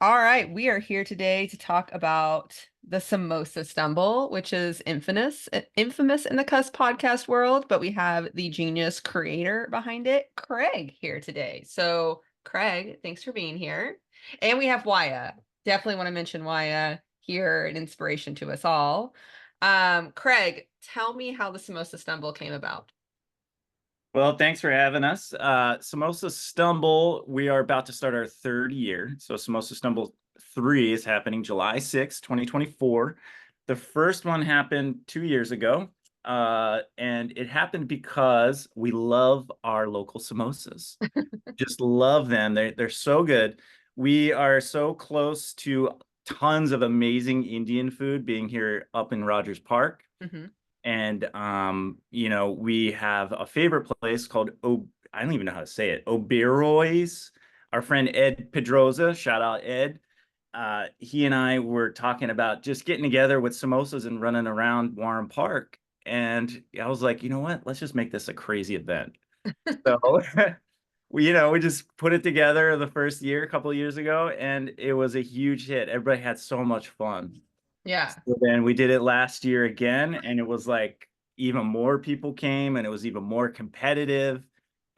All right, we are here today to talk about the Samosa Stumble, which is infamous in the Cuss podcast world, but we have the genius creator behind it, Craig, here today. So, Craig, thanks for being here. And we have Waya. Definitely want to mention Waya here, an inspiration to us all. Craig, tell me how the Samosa Stumble came about. Well, thanks for having us. Samosa Stumble, we are about to start our third year. So Samosa Stumble 3 is happening July 6th, 2024. The first one happened 2 years ago. And it happened because we love our local samosas. Just love them. They're so good. We are so close to tons of amazing Indian food being here up in Rogers Park. Mhm. And we have a favorite place called I don't even know how to say it. Oberoi's. Our friend Ed Pedroza, shout out Ed. He and I were talking about just getting together with samosas and running around Warren Park. And I was like, you know what? Let's just make this a crazy event. So we just put it together the first year, a couple of years ago, and it was a huge hit. Everybody had so much fun. Yeah. So then we did it last year again, and it was like even more people came, and it was even more competitive.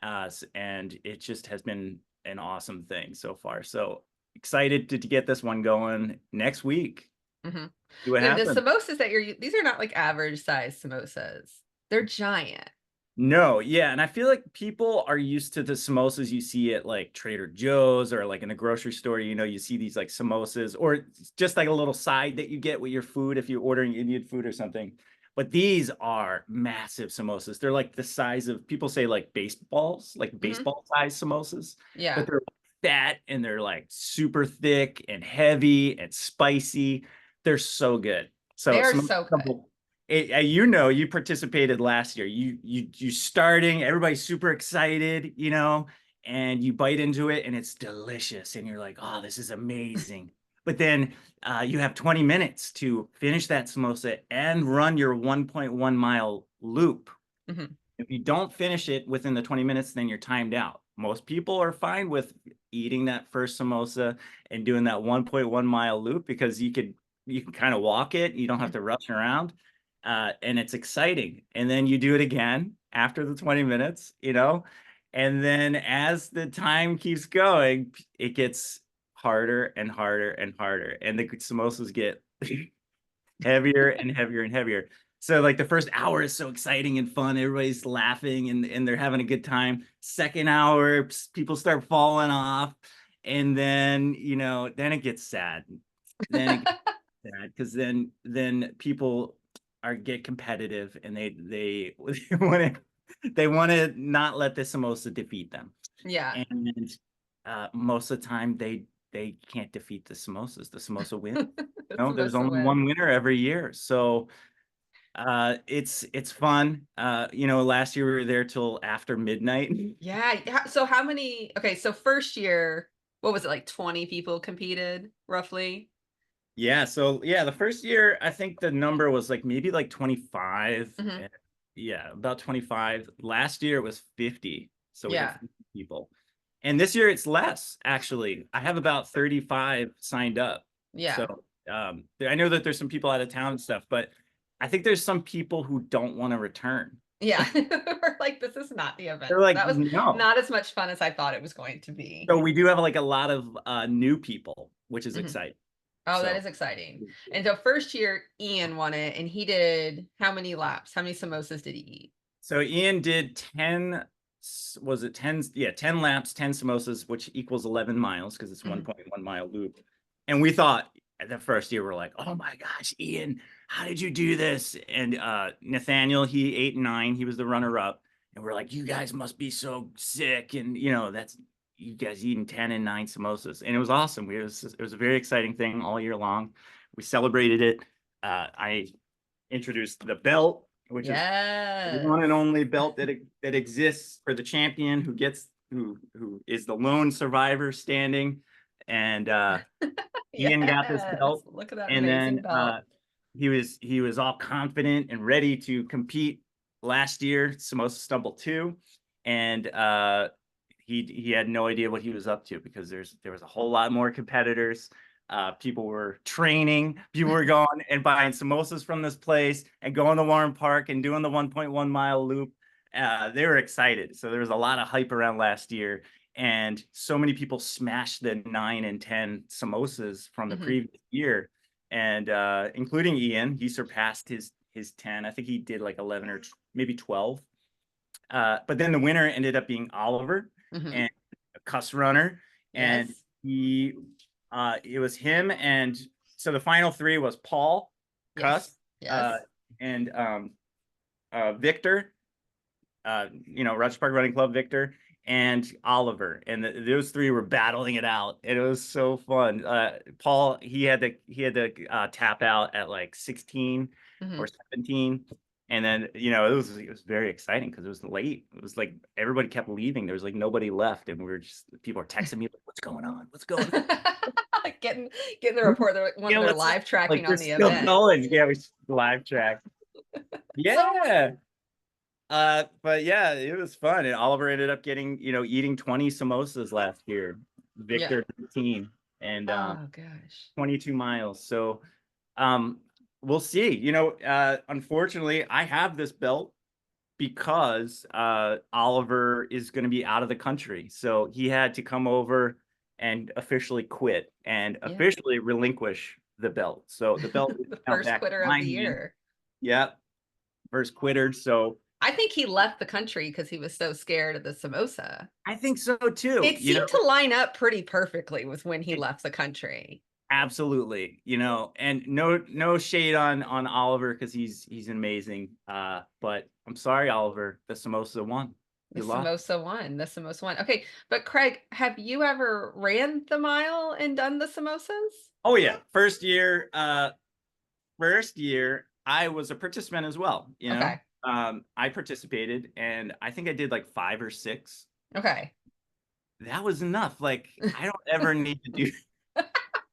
And it just has been an awesome thing so far. So excited to get this one going next week. Mhm. See what The happens. samosas these are not like average size samosas. They're giant. No, yeah, and I feel like people are used to the samosas you see at like Trader Joe's or like in the grocery store. You see these like samosas or just like a little side that you get with your food if you're ordering Indian food or something. But these are massive samosas. They're like the size of people say like baseballs, like Mhm. baseball size samosas, but Yeah. they're fat and they're like super thick and heavy and spicy. They're so good. They So are samosa so good. you participated last year. You starting, everybody's super excited, and you bite into it and it's delicious, and you're like, oh, this is amazing. But then you have 20 minutes to finish that samosa and run your 1.1 mile loop. Mhm. If you don't finish it within the 20 minutes, then you're timed out. Most people are fine with eating that first samosa and doing that 1.1 mile loop because you can kind of walk it. You don't have to rush around. And it's exciting. And then you do it again after the 20 minutes, and then as the time keeps going, it gets harder and harder and harder. And the samosas get heavier and heavier and heavier. So like the first hour is so exciting and fun. Everybody's laughing and they're having a good time. Second hour, people start falling off. And then, then it gets sad. Then it gets sad because then people get competitive and they want to not let the samosa defeat them. Yeah. And most of the time they can't defeat the samosas. The samosa wins. The There's samosa only win. one winner every year. So it's fun. Last year we were there till after midnight. Yeah. So how many? Okay, so first year, what was it, like 20 people competed roughly? Yeah, so yeah, the first year I think the number was like maybe like 25. Mhm. Yeah, about 25. Last year it was 50. So we had Yeah. 50 people. And this year it's less, actually. I have about 35 signed up. Yeah. So I know that there's some people out of town and stuff, but I think there's some people who don't want to return. Yeah. We're like, this is not the event. They're like, That was no. not as much fun as I thought it was going to be. So we do have like a lot of new people, which is Mhm. exciting. Oh, that So is exciting. And so first year, Ian won it, and he did how many laps? How many samosas did he eat? so Ian did 10, was it 10? Yeah, 10 laps, 10 samosas, which equals 11 miles because it's Mhm. 1.1 mile loop. And we thought the first year, we're like, oh my gosh, Ian, how did you do this? And Nathaniel, he 8 and 9, he was the runner up. And we're like, you guys must be so sick. And that's you guys eating 10 and 9 samosas. And it was awesome. It was a very exciting thing all year long. We celebrated it. I introduced the belt, which is the one and Yes. only belt that exists for the champion who is the lone survivor standing. And Ian got this Yes. belt, Look at that and amazing then belt. he was all confident and ready to compete last year, Samosa Stumble 2. And he had no idea what he was up to, because there was a whole lot more competitors. People were training, people were going and buying samosas from this place and going to Warren Park and doing the 1.1 mile loop. They were excited. So there was a lot of hype around last year, and so many people smashed the 9 and 10 samosas from the previous year, and including Ian. He surpassed his 10. I think he did like 11 or maybe 12. But then the winner ended up being Oliver and a Cuss Runner, and it was him, and so the final three was Paul, Cuss, and Victor, Rutgers Park Running Club Victor, and Oliver, and those three were battling it out, and it was so fun. Paul, he had to tap out at like 16 or 17. And then, it was very exciting because it was late. It was like everybody kept leaving. There was like nobody left. And people were texting me, like, what's going on? What's going on? getting the report. They're like, they're live tracking on the event. Going. Yeah, we live track. Yeah. But yeah, it was fun. And Oliver ended up getting, eating 20 samosas last year. Victor 15 and 22 miles. So we'll see. Unfortunately, I have this belt because Oliver is going to be out of the country. So he had to come over and officially quit and officially relinquish the belt. So the belt is the first quitter of the year. Yeah. First quitter. So I think he left the country because he was so scared of the samosa. I think so too. It seemed to line up pretty perfectly with when he left the country. Absolutely, and no shade on Oliver, because he's amazing. But I'm sorry, Oliver, the samosa won. The samosa won. Okay, but Craig, have you ever ran the mile and done the samosas? Oh yeah, first year, I was a participant as well. Okay. I participated, and I think I did like 5 or 6. Okay. That was enough. Like, I don't ever need to do.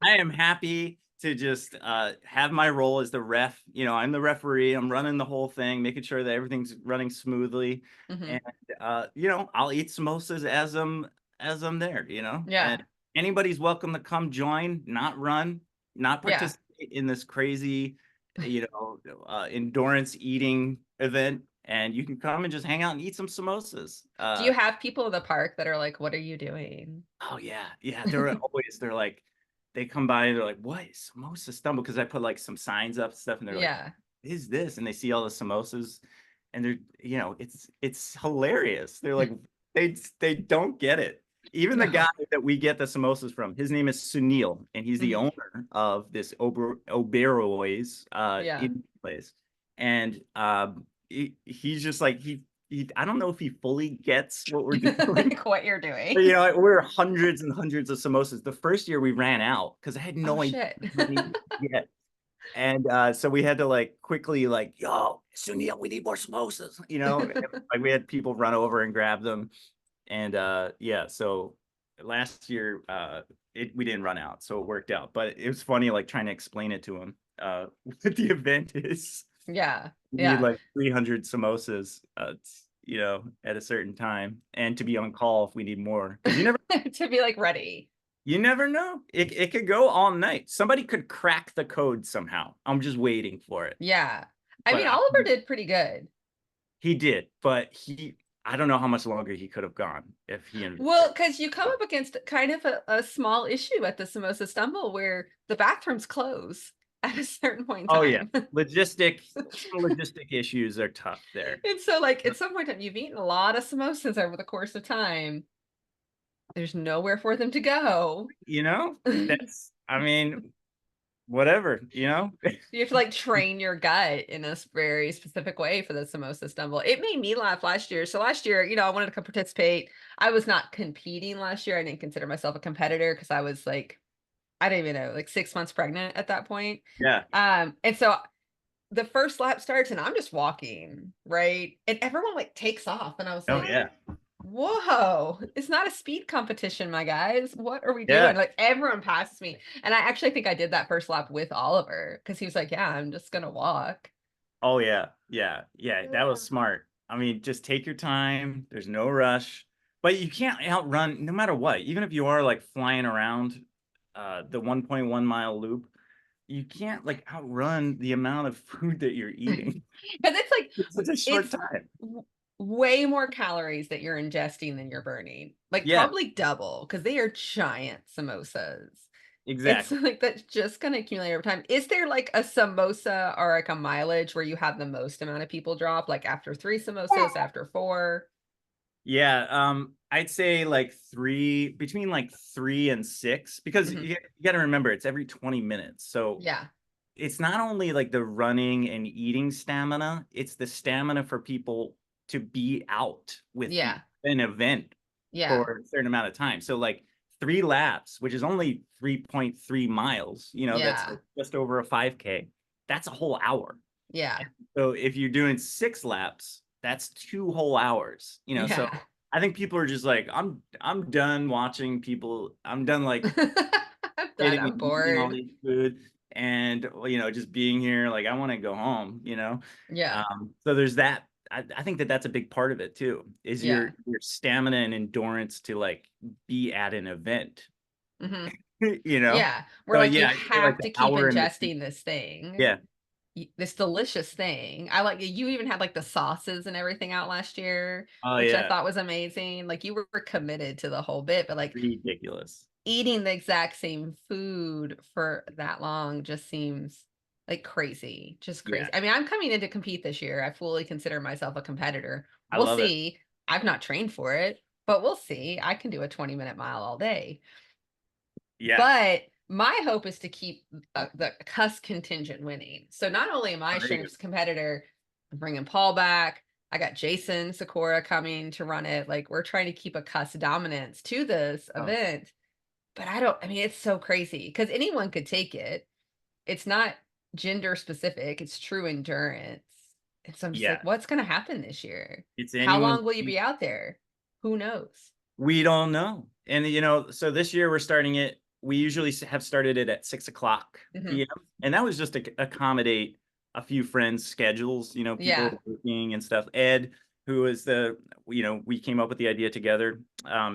I am happy to just have my role as the ref. I'm the referee. I'm running the whole thing, making sure that everything's running smoothly. And I'll eat samosas as I'm there. Yeah. And anybody's welcome to come join, not run, not participate in this crazy, endurance eating event. And you can come and just hang out and eat some samosas. Do you have people in the park that are like, "What are you doing?" Oh yeah, they're like. They come by and they're like, what is Samosa Stumble? Because I put like some signs up and stuff, and they're like, what is this? And they see all the samosas, and they're, it's hilarious. They're like, they don't get it. Even the guy that we get the samosas from, his name is Sunil, and he's the owner of this Oberoi's place. And he's just like, I don't know if he fully gets what we're doing. Like what you're doing. But, we're hundreds and hundreds of samosas. The first year we ran out because I had no idea. And so we had to like quickly like, yo, Sunil, we need more samosas. Like we had people run over and grab them. And so last year we didn't run out, so it worked out. But it was funny like trying to explain it to him what the event is. You need like 300 samosas, at a certain time, and to be on call if we need more. You never to be like ready. You never know. It could go all night. Somebody could crack the code somehow. I'm just waiting for it. Yeah. I mean, Oliver did pretty good. He did, but I don't know how much longer he could have gone if he. Well, because you come up against kind of a small issue at the Samosa Stumble where the bathrooms close at a certain point in time. Oh yeah, logistic issues are tough there. And so, like at some point in time, you've eaten a lot of samosas over the course of time. There's nowhere for them to go. That's. I mean, whatever. You have to like train your gut in a very specific way for the Samosa Stumble. It made me laugh last year. So last year, I wanted to come participate. I was not competing last year. I didn't consider myself a competitor because I was like, I don't even know, like 6 months pregnant at that point. Yeah. And so the first lap starts and I'm just walking, right? And everyone like takes off. And I was like, whoa, it's not a speed competition, my guys. What are we doing? Like everyone passes me. And I actually think I did that first lap with Oliver because he was like, yeah, I'm just going to walk. Oh, yeah. That was smart. I mean, just take your time. There's no rush. But you can't outrun no matter what. Even if you are like flying around the 1.1 mile loop, you can't like outrun the amount of food that you're eating. Because it's like It's such a short it's time. way more calories that you're ingesting than you're burning. Like Yeah, probably double because they are giant samosas. It's exactly. like that's just gonna accumulate over time. Is there like a samosa or like a mileage where you have the most amount of people drop? Like after 3 samosas, after 4? Yeah, I'd say like between like 3 and 6, because Mhm. you got to remember it's every 20 minutes. So Yeah. it's not only like the running and eating stamina, it's the stamina for people to be out with Yeah. an event Yeah. for a certain amount of time. So like 3 laps, which is only 3.3 miles, that's Yeah. like just over a 5K. That's a whole hour. Yeah. So if you're doing 6 laps, that's 2 whole hours, so Yeah. I think people are just like, I'm done watching people. I'm done like I'm done. sitting I'm and eating all bored. this food and just being here. Like I want to go home. Yeah. So there's that. I think that that's a big part of it too, is Yeah. your stamina and endurance to like be at an event. Hmm. you know Yeah. Where so like you yeah, I'd say like have the to keep hour and the ingesting this thing. yeah. This delicious thing. I like you even had like the sauces and everything out last year, Oh which I yeah, thought was amazing. Like you were committed to the whole bit, but like ridiculous. eating the exact same food for that long just seems like crazy. Just Yeah, crazy. I mean, I'm coming in to compete this year. I fully consider myself a competitor. I We'll love it. see. I've not trained for it, but we'll see. I can do a 20-minute mile all day. Yeah. But my hope is to keep the Cuss contingent winning. So not only am I Oh, there you strengths go. competitor, I'm bringing Paul back. I got Jason Sikora coming to run it. Like we're trying to keep a Cuss dominance to this Oh, event. But I mean, it's so crazy because anyone could take it. It's not gender specific, it's true endurance. And so I'm just yeah. like, what's going to happen this year? It's How anyone's. long will you be out there? Who knows? We don't know. And so this year we're starting it. We usually have started it at 6 o'clock Hmm. p.m. And that was just to accommodate a few friends' schedules, Yeah. people working and stuff. Ed, who is we came up with the idea together.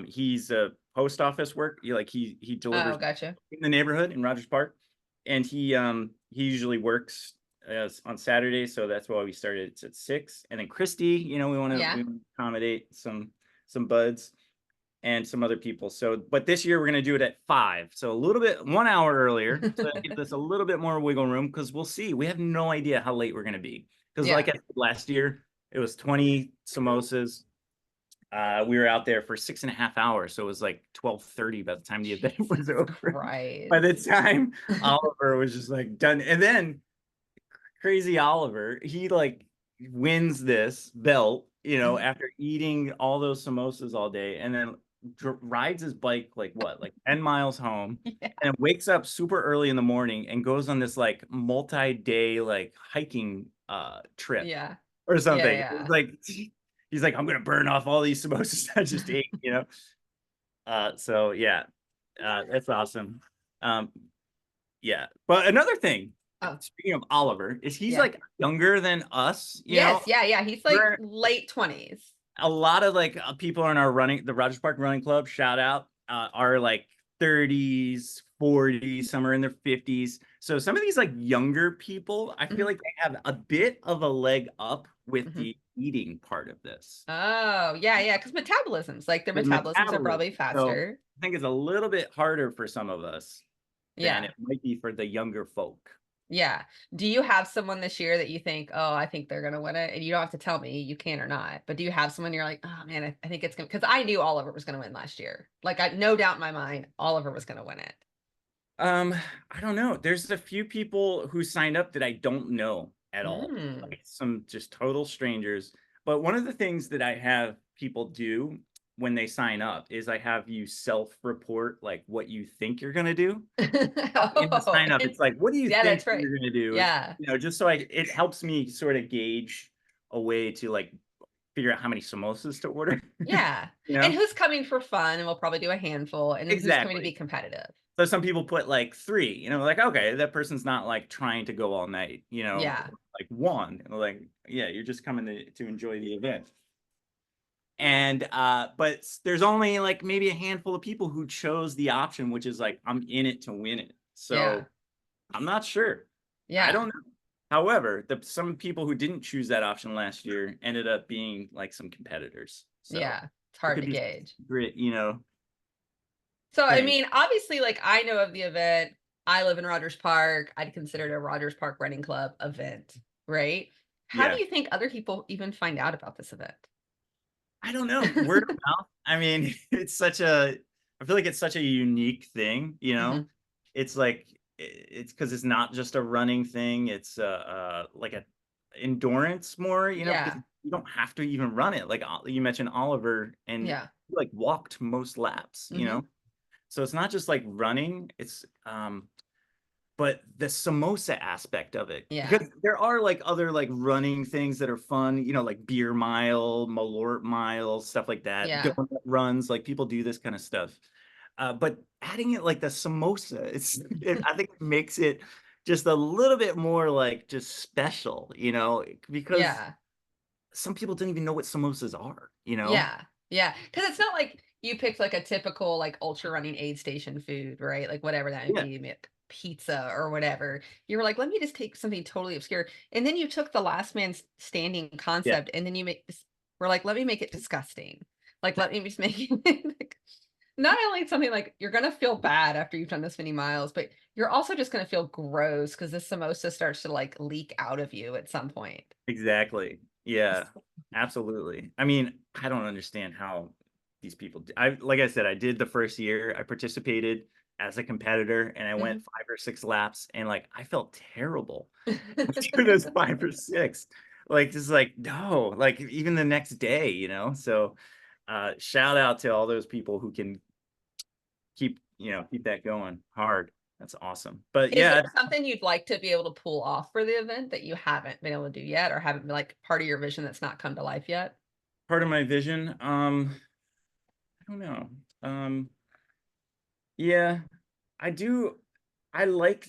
He's a post office work. He delivers Oh, gotcha. in the neighborhood in Rogers Park. And he usually works on Saturdays, so that's why we started at 6. And then Christy, Yeah. we wanna accommodate some buds and some other people. So, but this year we're going to do it at 5. So a little bit, 1 hour earlier. So that gives us a little bit more wiggle room because we'll see. We have no idea how late we're going to be. Because Yeah. like I said, last year, it was 20 samosas. We were out there for 6.5 hours. So it was like 12:30 by the time the event Jesus was over. By the Christ. time Oliver was just like done. And then crazy Oliver, he like wins this belt, after eating all those samosas all day, and then rides his bike like what, like 10 miles home, Yeah. and wakes up super early in the morning and goes on this like multi-day like hiking trip Yeah. or Yeah. something. It's Yeah. like he's like, I'm gonna burn off all these samosas I just ate. So yeah, that's awesome. Um, yeah. But another thing, Oh, speaking of Oliver, is he's yeah. like younger than us. Yes. Yeah. Yeah. He's like We're late 20s. a lot of like people in our the Rogers Park Running Club, shout out, are like 30s, 40s, some are in their 50s. So some of these like younger people, I feel Mhm. like they have a bit of a leg up with Mhm. the eating part of this. Oh, yeah. Yeah. Because metabolisms, like their The metabolisms are metabolism. probably So faster. I think it's a little bit harder for some of us than Yeah. it might be for the younger folk. Yeah. Do you have someone this year that you think, oh, I think they're gonna win it? And you don't have to tell me, you can or not. But do you have someone you're like, oh man, I think it's gonna because I knew Oliver was gonna win last year. Like I no doubt in my mind, Oliver was gonna win it. Um, I don't know. There's a few people who signed up that I don't know at all, Mm. like some just total strangers. But one of the things that I have people do when they sign up is I have you self-report like what you think you're gonna do. In the Oh, sign up, it's like, what do you yeah, think that's right. you're gonna do? Yeah. Just so it helps me sort of gauge a way to like figure out how many samosas to order. Yeah. you And know? who's coming for fun? And we'll probably do a handful. And then who's coming to be Exactly. competitive? So some people put like 3, like, okay, that person's not like trying to go all night, Yeah. like 1. And like, yeah, you're just coming to enjoy the event. And but there's only like maybe a handful of people who chose the option, which is like, I'm in it to win it. Yeah. So I'm not sure. I Yeah. don't know. However, some people who didn't choose that option last year ended up being like some competitors. So Yeah. It's it hard could to be gauge. great, So, I thing. mean, obviously, like I know of the event. I live in Rogers Park. I'd consider it a Rogers Park Running Club event, right? How do Yeah. you think other people even find out about this event? I don't know. Word of mouth. I mean, I feel like it's such a unique thing. Hmm. It's like, it's because it's not just a running thing. It's like a endurance more, because Yeah. you don't have to even run it. Like you mentioned Oliver and Yeah. he, like walked most laps, you Hmm. know? So it's not just like running, it's but the samosa aspect of it, Yeah. because there are like other like running things that are fun, like beer mile, malort mile, stuff like that, Yeah. donut runs, like people do this kind of stuff. But adding it like the samosa, I think it makes it just a little bit more like just special, because Yeah. some people don't even know what samosas are. Yeah. Yeah. Because it's not like you picked like a typical like ultra running aid station food, right? Like whatever that would Yeah, be, pizza or whatever. You were like, let me just take something totally obscure. And then you took the last man standing yeah, concept and then you make this, we're like, let me make it disgusting. Like, let me just make it like, not only something like you're gonna feel bad after you've done this many miles, but you're also just gonna feel gross because this samosa starts to like leak out of you at some point. exactly. Yeah, absolutely. I mean, I don't understand how these people do. Like I said, I did the first year. I participated as a competitor and I went Mhm. 5 or 6 laps and like I felt terrible after those 5 or 6. Like just like no, like even the next day. So shout out to all those people who can keep that going hard. That's awesome. But Is there yeah, something you'd like to be able to pull off for the event that you haven't been able to do yet, or haven't been like part of your vision that's not come to life yet? part of my vision. I don't know. Yeah, I do. I like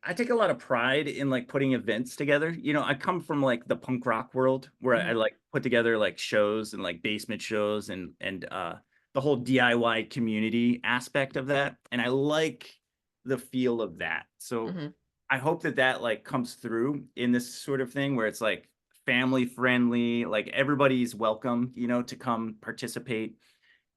I take a lot of pride in like putting events together. I come from like the punk rock world where I Mhm. like put together like shows and like basement shows and the whole DIY community aspect of that. And I like the feel of that. So Mhm. I hope that that like comes through in this sort of thing where it's like family friendly, like everybody's welcome, to come participate,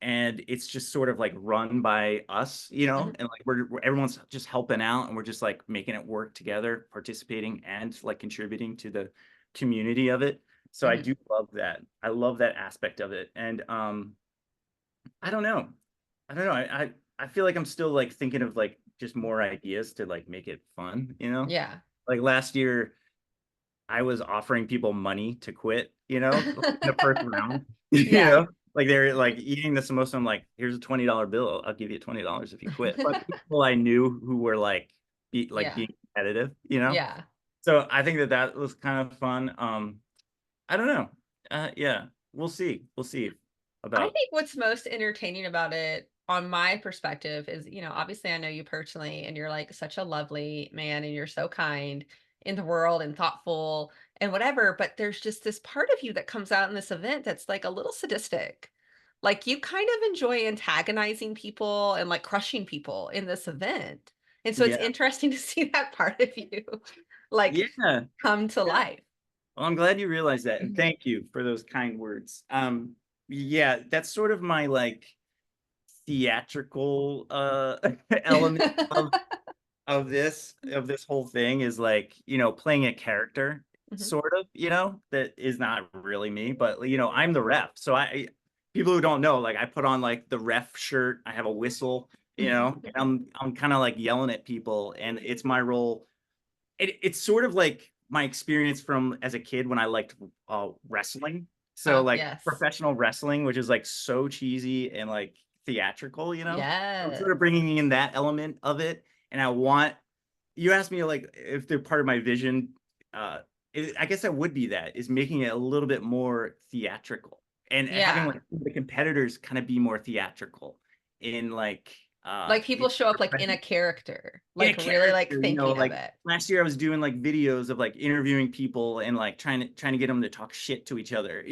and it's just sort of like run by us, Mhm. and like everyone's just helping out and we're just like making it work together, participating and like contributing to the community of it. So I Mhm. do love that. I love that aspect of it. And I don't know. I don't know. I feel like I'm still like thinking of like just more ideas to like make it fun. Yeah. Like last year I was offering people money to quit, in the first round. you Yeah. know, like they're like eating the samosa. I'm like, here's a $20 bill. I'll give you $20 if you quit. But people I knew who were like, Yeah. being competitive. Yeah. So I think that that was kind of fun. I don't know. Yeah, we'll see. We'll see I about. think what's most entertaining about it, on my perspective, is, obviously I know you personally and you're like such a lovely man and you're so kind in the world and thoughtful and whatever, but there's just this part of you that comes out in this event that's like a little sadistic. Like you kind of enjoy antagonizing people and like crushing people in this event. And so it's Yeah, interesting to see that part of you like yeah, come to yeah. life. Well, I'm glad you realized that, and Mhm. thank you for those kind words. Yeah, that's sort of my like theatrical element of this whole thing is like playing a character Mhm. sort of, that is not really me, but I'm the ref. So people who don't know, like I put on like the ref shirt, I have a whistle, and I'm kind of like yelling at people, and it's my role. It's sort of like my experience from as a kid when I liked wrestling. So Oh, like yes. professional wrestling, which is like so cheesy and like theatrical. I'm Yes. sort of bringing in that element of it, and I want you asked me like if they're part of my vision. Uh, I guess that would be that is making it a little bit more theatrical and having Yeah. like the competitors kind of be more theatrical in like Like people it's show up like in a character, in a like really like character, thinking of like it. last year I was doing like videos of like interviewing people and like trying to get them to talk shit to each other,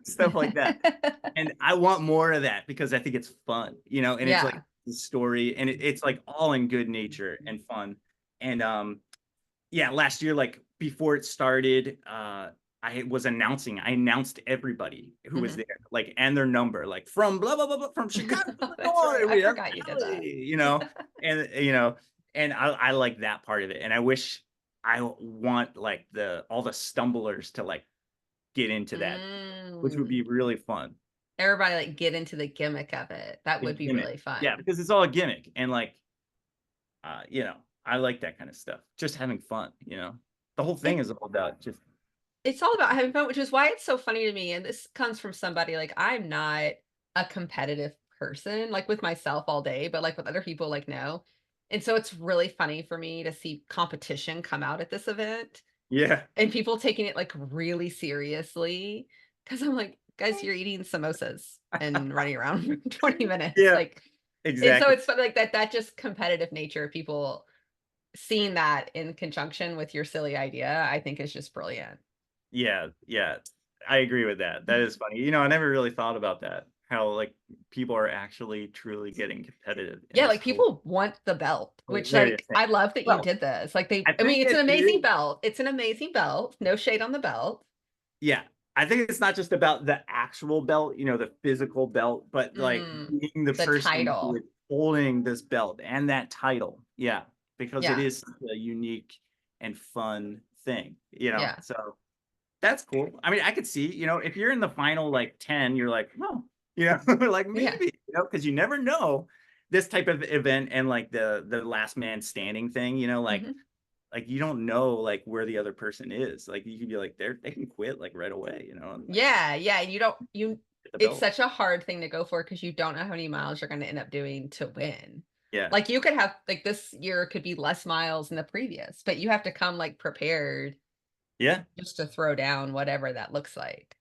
stuff like that. And I want more of that because I think it's fun, and it's like Yeah. the story and it's like all in good nature and fun. And yeah, last year, like before it started, I announced everybody who was Mhm. there, like, and their number, like from blah blah blah, blah from Chicago, That's right. Illinois, I we have forgot you did that. Kelly, and and I like that part of it. And I wish I want like all the stumblers to like get into that, which would Mm. be really fun. Everybody like get into the gimmick of it. That The would be gimmick. really Yeah, fun. because it's all a gimmick. And like I like that kind of stuff. Just having fun, The whole thing It is all about just it's all about having fun, which is why it's so funny to me. And this comes from somebody like I'm not a competitive person, like with myself all day, but like with other people, like no. And so it's really funny for me to see competition come out at this event yeah. and people taking it like really seriously. Cause I'm like, guys, you're eating samosas and running around for 20 minutes. Yeah, Like, and so exactly. it's funny, like that just competitive nature of people seeing that in conjunction with your silly idea, I think is just brilliant. Yeah, yeah. I agree with that. That is funny. I never really thought about that. How like people are actually truly getting competitive in Yeah, this like whole people want the belt, which various like thing. I love that you Well, did this. Like I I mean, think it's an it amazing is. belt. It's an amazing belt. No shade on the belt. Yeah. I think it's not just about the actual belt, the physical belt, but like Mm, being the the person who is title. holding this belt and that title. Yeah. Because it Yeah. is such a unique and fun thing, Yeah. So that's cool. I mean, I could see, if you're in the final like 10, you're like, oh, like Yeah. maybe, because you never know this type of event and like the last man standing thing, Mhm. like you don't know like where the other person is. Like you could be like they can quit like right away, and like Yeah, yeah, and you don't you get the it's belt. such a hard thing to go for because you don't know how many miles you're gonna end up doing to win. Yeah. Like, you could have like, this year could be less miles than the previous, but you have to come, like, prepared Yeah. just to throw down whatever that looks like.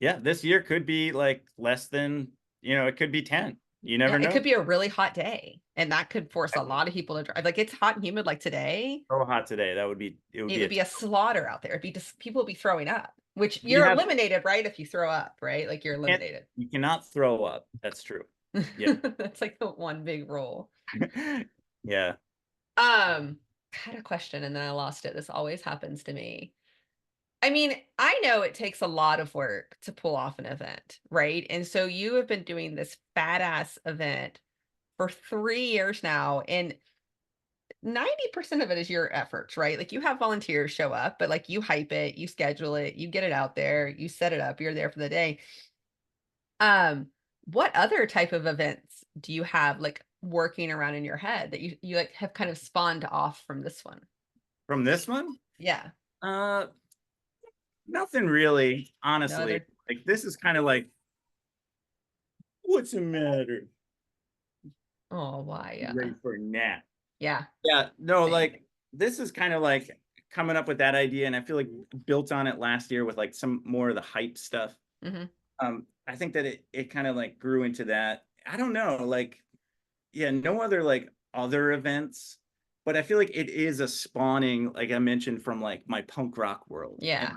Yeah. This year could be like less than, it could be 10. You Yeah, never it know. could be a really hot day, and that could force a lot of people to drive. Like, it's hot and humid like today, So hot today. It would it be would be a slaughter out there. It'd be just people would be throwing up, which you you're have eliminated, right? If you throw up, right? Like, you're can't eliminated. you cannot throw up. That's true. Yeah. That's like the one big rule. Yeah. I had a question and then I lost it. This always happens to me. I mean, I know it takes a lot of work to pull off an event, right? And so you have been doing this badass event for 3 years now, and 90% of it is your efforts, right? Like you have volunteers show up, but like you hype it, you schedule it, you get it out there, you set it up, you're there for the day. Um, what other type of events do you have like working around in your head that you like have kind of spawned off from this one? From this one? Yeah. Uh Nothing really, No honestly. other. Like this is kind of like what's the matter? Oh, why? You Yeah. ready for a nap? Yeah. Yeah, no, Same. like this is kind of like coming up with that idea, and I feel like built on it last year with like some more of the hype stuff. Mhm. I think that it kind of like grew into that. I don't know, like yeah, no other like other events, but I feel like it is a spawning, like I mentioned, from like my punk rock world, and Yeah.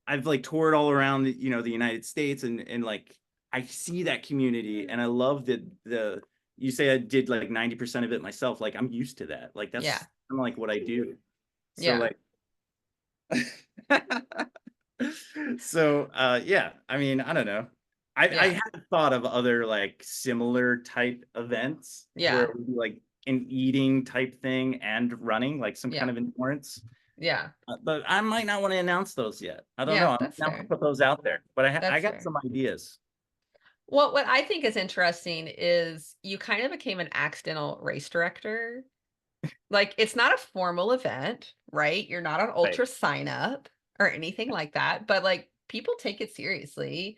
I've like toured all around the United States, and like I see that community, and I love the you say I did like 90% of it myself. Like I'm used to that. Like that's Yeah. kind of like what I do. So Yeah. like so yeah, I mean, I don't know. I Yeah. had thought of other like similar type events where Yeah. it would be like an eating type thing and running, like some kind Yeah. of endurance. Yeah. But I might not want to announce those yet. I don't know. Yeah. I'm That's not going to fair. put those out there, but I That's got fair. some ideas. Well, what I think is interesting is you kind of became an accidental race director. Like, it's not a formal event, right? You're not an Right. ultra sign up or anything like that, but like people take it seriously.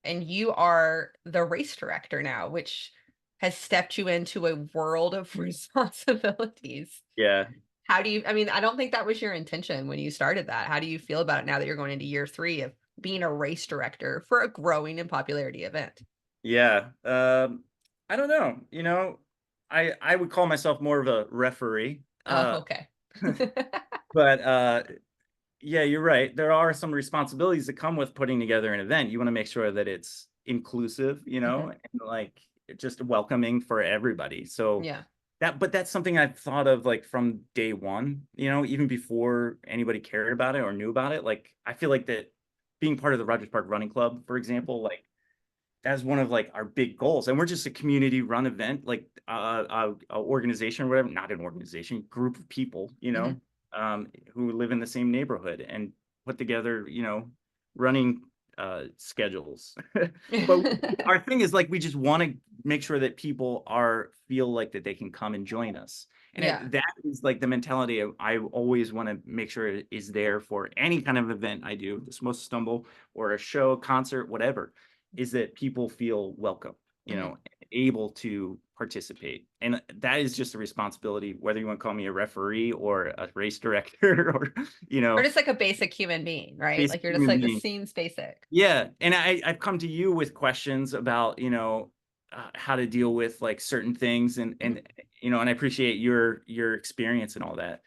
And you are the race director now, which has stepped you into a world of responsibilities. Yeah. How do you I mean, I don't think that was your intention when you started that. How do you feel about it now that you're going into year 3 of being a race director for a growing in popularity event? Yeah. I don't know. I would call myself more of a referee. Oh, okay. But yeah, you're right. There are some responsibilities that come with putting together an event. You want to make sure that it's inclusive, Mhm. and like just welcoming for everybody. So Yeah. but that's something I've thought of like from day one, even before anybody cared about it or knew about it. Like I feel like that being part of the Rogers Park Running Club, for example, like as one of like our big goals, and we're just a community run event, like a organization or whatever, not an organization, group of people, Mhm. who live in the same neighborhood and put together, running schedules. But our thing is like we just want to make sure that people feel like that they can come and join us. And Yeah. that is like the mentality I always want to make sure it is there for any kind of event I do, the Samosa Stumble or a show, concert, whatever, is that people feel welcome, Mhm. able to participate. And that is just a responsibility, whether you want to call me a referee or a race director or, Or just like a basic human being, right? basic Like you're just human like, this being. seems basic. Yeah. And I've come to you with questions about, how to deal with like certain things Mhm. and I appreciate your experience and all that.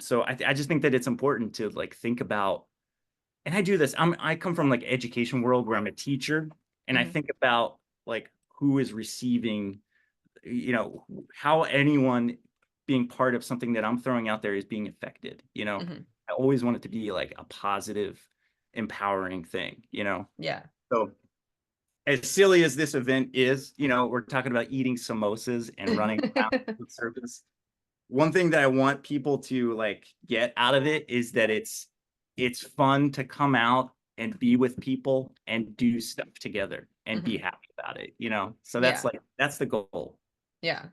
So I just think that it's important to like think about, and I do this. I come from like education world where I'm a teacher, and I Mhm. think about like who is receiving, how anyone being part of something that I'm throwing out there is being affected. Mhm. I always want it to be like a positive, empowering thing. Yeah. So as silly as this event is, we're talking about eating samosas and running around the surface. One thing that I want people to like get out of it is that it's fun to come out and be with people and do stuff together and be Mhm. happy about it. So Yeah. that's the goal. Yeah.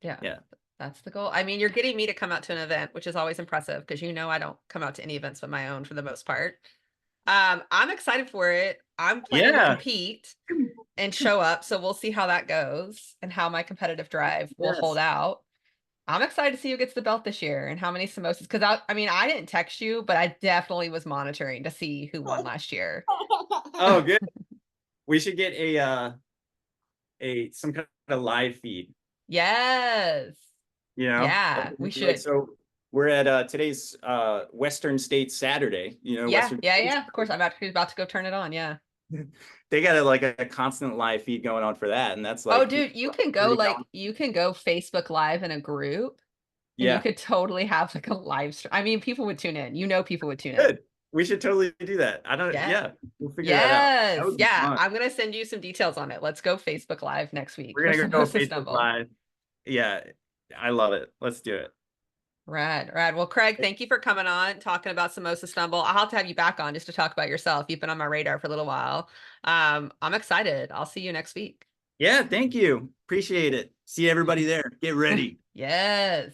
Yeah. Yeah. That's the goal. I mean, you're getting me to come out to an event, which is always impressive because I don't come out to any events but my own for the most part. I'm excited for it. I'm planning to Yeah. compete and show up, so we'll see how that goes and how my competitive drive will hold Yes. out. I'm excited to see who gets the belt this year and how many samosas. Because I mean, I didn't text you, but I definitely was monitoring to see who won last year. Oh, good. We should get a some kind of live feed, Yes. you know? Yeah, we Like should. so we're at today's Western States Saturday, Yeah, Western yeah, States. yeah. Of course, I'm about to go turn it on. Yeah. They got a constant live feed going on for that, and that's Oh, like people dude, you can go already going. like you can go Facebook Live in a group, and you Yeah, could totally have like a live stream. I mean, people would tune in. People would tune in. good. We should totally do that. I don't. Yeah. Yeah, we'll figure that out. That Yes. would be Yeah. fun. I'm gonna send you some details on it. Let's go Facebook Live next week We're for gonna go Samosa Facebook Stumble. Live. Yeah, I love it. Let's do it. Rad, rad. Well, Craig, thank you for coming on, talking about Samosa Stumble. I'll have to have you back on just to talk about yourself. You've been on my radar for a little while. I'm excited. I'll see you next week. Yeah, thank you. Appreciate it. See everybody there. Get ready. Yes.